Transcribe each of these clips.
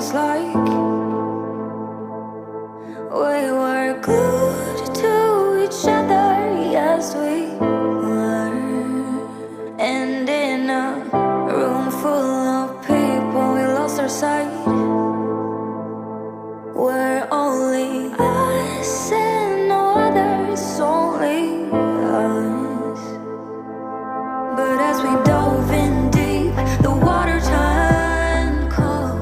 feels like we were glued to each other, yes we were. And in a room full of people, we lost our sight. We're only us and no others, only us. But as we dove in deep, the water turned cold.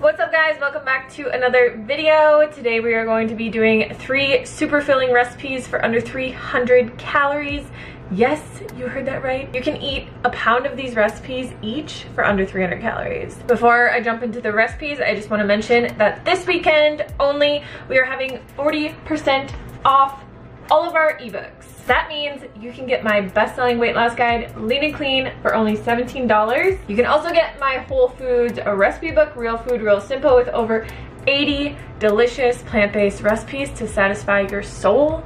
What's up guys, welcome back to another video. Today we are going to be doing 3 super filling recipes for under 300 calories. Yes, you heard that right. You can eat a pound of these recipes each for under 300 calories. Before I jump into the recipes, I just want to mention that this weekend only, we are having 40% off all of our ebooks. That means you can get my best-selling weight loss guide, Lean and Clean, for only $17. You can also get my Whole Foods recipe book, Real Food, Real Simple, with over 80 delicious plant-based recipes to satisfy your soul.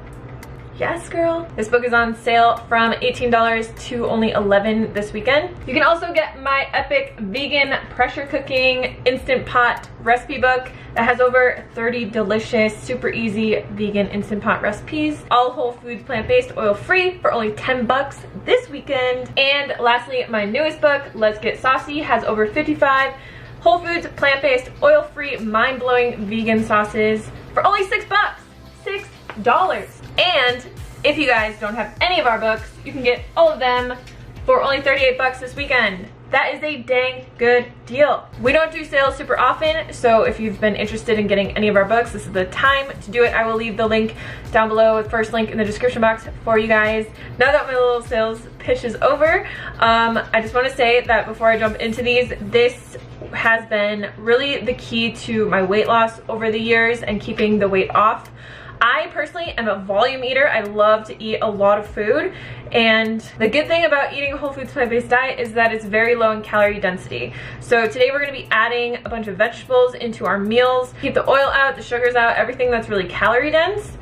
Yes, girl. This book is on sale from $18 to only $11 this weekend. You can also get my epic vegan pressure cooking instant pot recipe book that has over 30 delicious, super easy vegan instant pot recipes. All Whole Foods plant-based, oil-free, for only 10 bucks this weekend. And lastly, my newest book, Let's Get Saucy, has over 55 Whole Foods plant-based, oil-free, mind-blowing vegan sauces for only 6 bucks. $6. And if you guys don't have any of our books, you can get all of them for only 38 bucks this weekend. That is a dang good deal. We don't do sales super often, so if you've been interested in getting any of our books, this is the time to do it. I will leave the link down below, the first link in the description box for you guys. Now that my little sales pitch is over, I just want to say that before I jump into these, this has been really the key to my weight loss over the years and keeping the weight off. I personally am a volume eater. I love to eat a lot of food, and the good thing about eating a whole foods plant-based diet is that it's very low in calorie density. So today we're going to be adding a bunch of vegetables into our meals, keep the oil out, the sugars out, everything that's really calorie dense,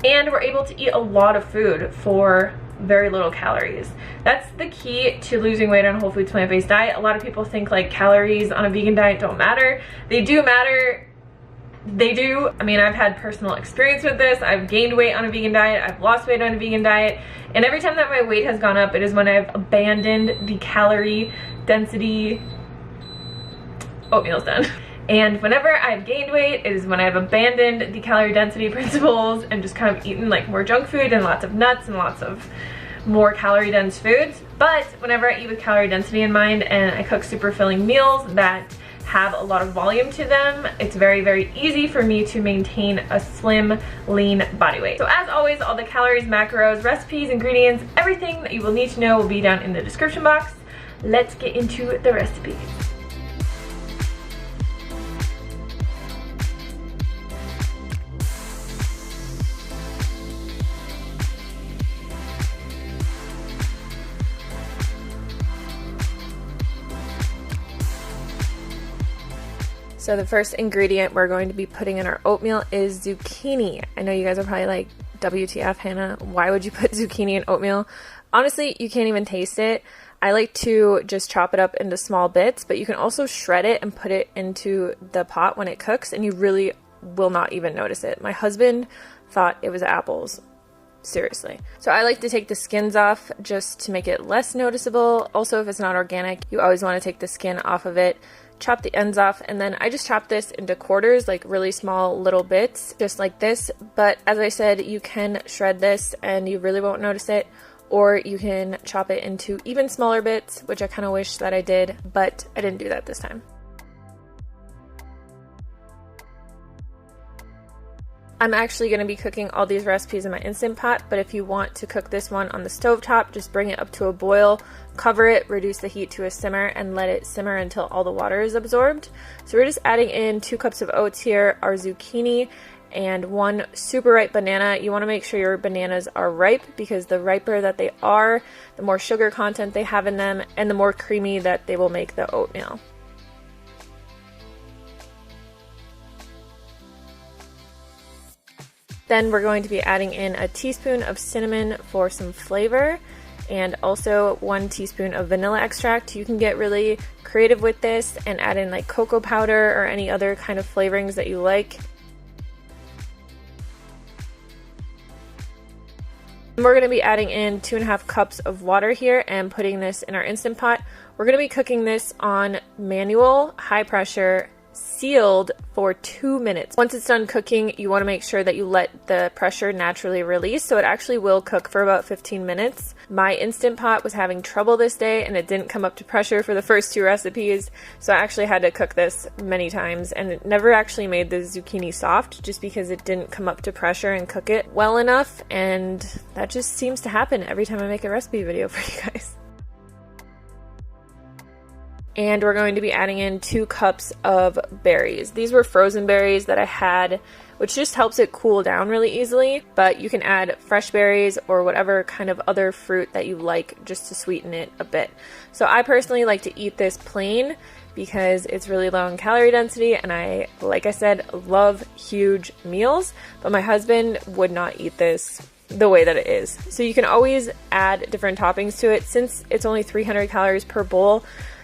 and we're able to eat a lot of food for very little calories. That's the key to losing weight on a whole foods plant-based diet. A lot of people think like calories on a vegan diet don't matter. They do matter. They do. I mean, I've had personal experience with this. I've gained weight on a vegan diet. I've lost weight on a vegan diet. And every time that my weight has gone up, it is when I've abandoned the calorie density oatmeal's done. And whenever I've gained weight, it is when I've abandoned the calorie density principles and just kind of eaten like more junk food and lots of nuts and lots of more calorie dense foods. But whenever I eat with calorie density in mind and I cook super filling meals that have a lot of volume to them, it's very, very easy for me to maintain a slim, lean body weight. So as always, all the calories, macros, recipes, ingredients, everything that you will need to know will be down in the description box. Let's get into the recipes. So the first ingredient we're going to be putting in our oatmeal is zucchini. I know you guys are probably like, WTF, Hannah, why would you put zucchini in oatmeal? Honestly, you can't even taste it. I like to just chop it up into small bits, but you can also shred it and put it into the pot when it cooks, and you really will not even notice it. My husband thought it was apples. Seriously. So I like to take the skins off just to make it less noticeable. Also, if it's not organic, you always want to take the skin off of it. Chop the ends off, and then I just chop this into quarters, like really small little bits, just like this. But as I said, you can shred this and you really won't notice it, or you can chop it into even smaller bits, which I kind of wish that I did, but I didn't do that this time. I'm actually going to be cooking all these recipes in my Instant Pot, but if you want to cook this one on the stovetop, just bring it up to a boil, cover it, reduce the heat to a simmer, and let it simmer until all the water is absorbed. So we're just adding in 2 cups of oats here, our zucchini, and 1 super ripe banana. You want to make sure your bananas are ripe, because the riper that they are, the more sugar content they have in them, and the more creamy that they will make the oatmeal. Then we're going to be adding in a teaspoon of cinnamon for some flavor, and also 1 teaspoon of vanilla extract. You can get really creative with this and add in like cocoa powder or any other kind of flavorings that you like. We're going to be adding in 2.5 cups of water here and putting this in our Instant Pot. We're going to be cooking this on manual, high pressure, sealed for 2 minutes. Once it's done cooking, you want to make sure that you let the pressure naturally release, so it actually will cook for about 15 minutes. My Instant Pot was having trouble this day and it didn't come up to pressure for the first 2 recipes, so I actually had to cook this many times, and it never actually made the zucchini soft just because it didn't come up to pressure and cook it well enough, and that just seems to happen every time I make a recipe video for you guys. And we're going to be adding in 2 cups of berries. These were frozen berries that I had, which just helps it cool down really easily, but you can add fresh berries or whatever kind of other fruit that you like just to sweeten it a bit. So I personally like to eat this plain because it's really low in calorie density, and I, like I said, love huge meals, but my husband would not eat this the way that it is. So you can always add different toppings to it. Since it's only 300 calories per bowl,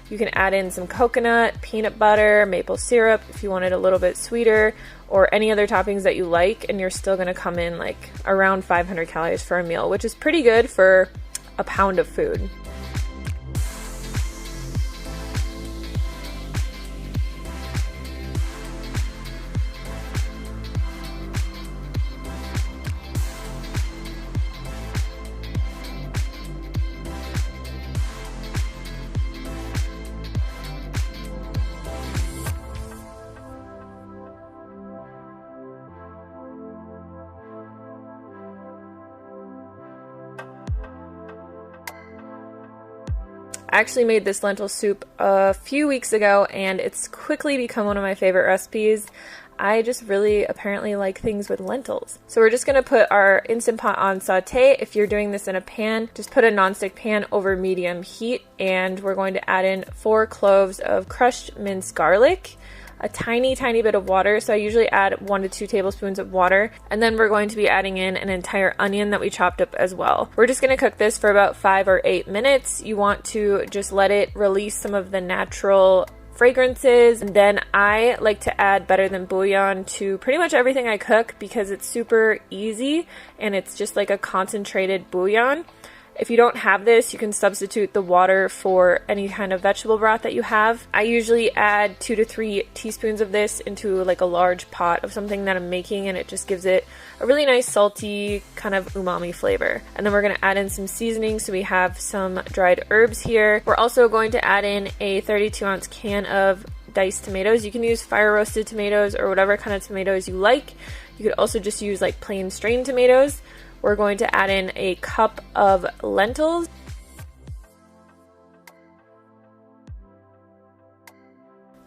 you can add in some coconut, peanut butter, maple syrup if you want it a little bit sweeter, or any other toppings that you like, and you're still going to come in like around 500 calories for a meal, which is pretty good for a pound of food. I actually made this lentil soup a few weeks ago, and it's quickly become one of my favorite recipes. I just really apparently like things with lentils. So we're just going to put our Instant Pot on saute. If you're doing this in a pan, just put a nonstick pan over medium heat, and we're going to add in 4 cloves of crushed minced garlic, a tiny bit of water. So I usually add 1 to 2 tablespoons of water, and then we're going to be adding in an entire onion that we chopped up as well. We're just going to cook this for about 5 or 8 minutes. You want to just let it release some of the natural fragrances, and then I like to add better than bouillon to pretty much everything I cook because it's super easy and it's just like a concentrated bouillon. If you don't have this, you can substitute the water for any kind of vegetable broth that you have. I usually add 2 to 3 teaspoons of this into like a large pot of something that I'm making, and it just gives it a really nice salty kind of umami flavor. And then we're going to add in some seasoning, so we have some dried herbs here. We're also going to add in a 32-ounce can of diced tomatoes. You can use fire roasted tomatoes or whatever kind of tomatoes you like. You could also just use like plain strained tomatoes. We're going to add in a cup of lentils.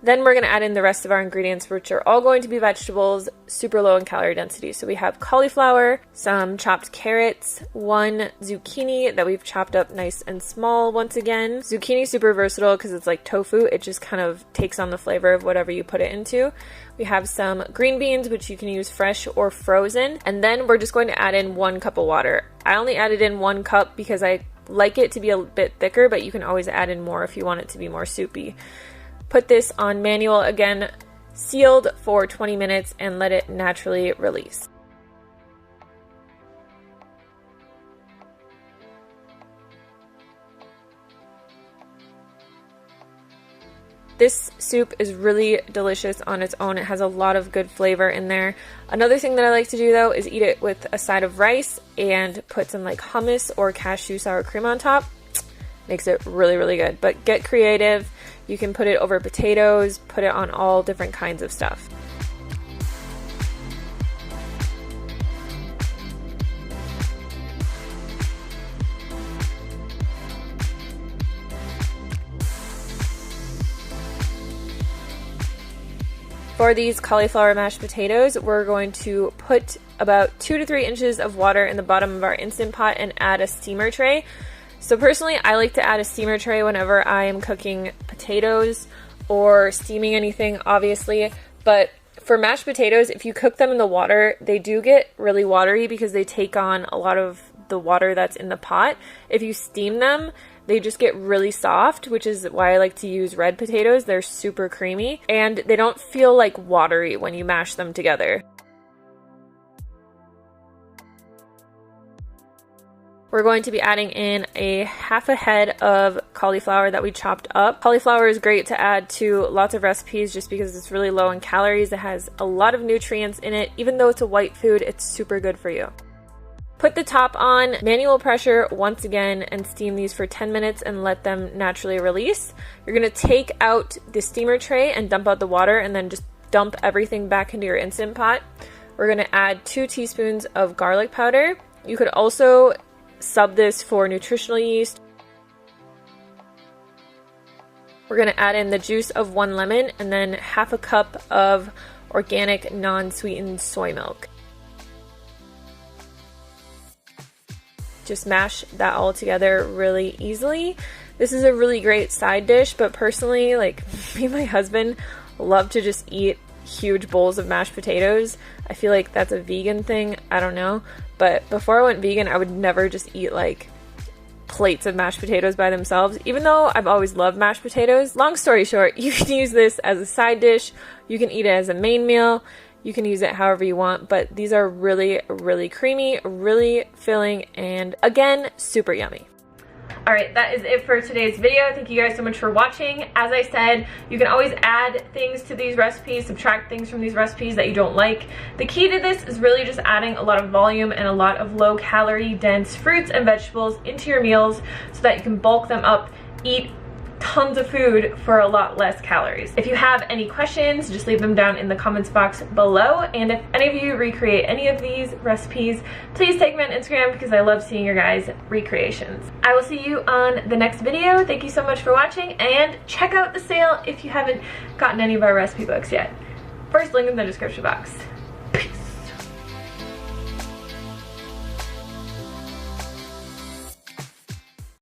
Then we're going to add in the rest of our ingredients, which are all going to be vegetables, super low in calorie density. So we have cauliflower, some chopped carrots, 1 zucchini that we've chopped up nice and small once again. Zucchini is super versatile because it's like tofu. It just kind of takes on the flavor of whatever you put it into. We have some green beans, which you can use fresh or frozen. And then we're just going to add in 1 cup of water. I only added in 1 cup because I like it to be a bit thicker, but you can always add in more if you want it to be more soupy. Put this on manual, again, sealed for 20 minutes, and let it naturally release. This soup is really delicious on its own. It has a lot of good flavor in there. Another thing that I like to do though is eat it with a side of rice and put some like hummus or cashew sour cream on top. Makes it really good. But get creative. You can put it over potatoes, put it on all different kinds of stuff. For these cauliflower mashed potatoes, we're going to put about 2 to 3 inches of water in the bottom of our Instant Pot and add a steamer tray. So personally, I like to add a steamer tray whenever I am cooking potatoes or steaming anything, obviously. But for mashed potatoes, if you cook them in the water, they do get really watery because they take on a lot of the water that's in the pot. If you steam them, they just get really soft, which is why I like to use red potatoes. They're super creamy and they don't feel like watery when you mash them together. We're going to be adding in a half a head of cauliflower that we chopped up. Cauliflower is great to add to lots of recipes just because it's really low in calories. It has a lot of nutrients in it. Even though it's a white food, it's super good for you. Put the top on manual pressure once again and steam these for 10 minutes and let them naturally release. You're going to take out the steamer tray and dump out the water and then just dump everything back into your Instant Pot. We're going to add 2 teaspoons of garlic powder. You could also sub this for nutritional yeast. We're going to add in the juice of 1 lemon and then half a cup of organic non-sweetened soy milk. Just mash that all together really easily. This is a really great side dish, but personally, like me and my husband love to just eat huge bowls of mashed potatoes. I feel like that's a vegan thing, I don't know. But before I went vegan, I would never just eat like plates of mashed potatoes by themselves, even though I've always loved mashed potatoes. Long story short, you can use this as a side dish, you can eat it as a main meal, you can use it however you want, but these are really, really creamy, really filling, and again, super yummy. Alright, that is it for today's video. Thank you guys so much for watching. As I said, you can always add things to these recipes, subtract things from these recipes that you don't like. The key to this is really just adding a lot of volume and a lot of low-calorie, dense fruits and vegetables into your meals so that you can bulk them up, eat tons of food for a lot less calories. If you have any questions, just leave them down in the comments box below, and if any of you recreate any of these recipes, please tag me on Instagram because I love seeing your guys' recreations. I will see you on the next video. Thank you so much for watching, and check out the sale if you haven't gotten any of our recipe books yet. First link in the description box.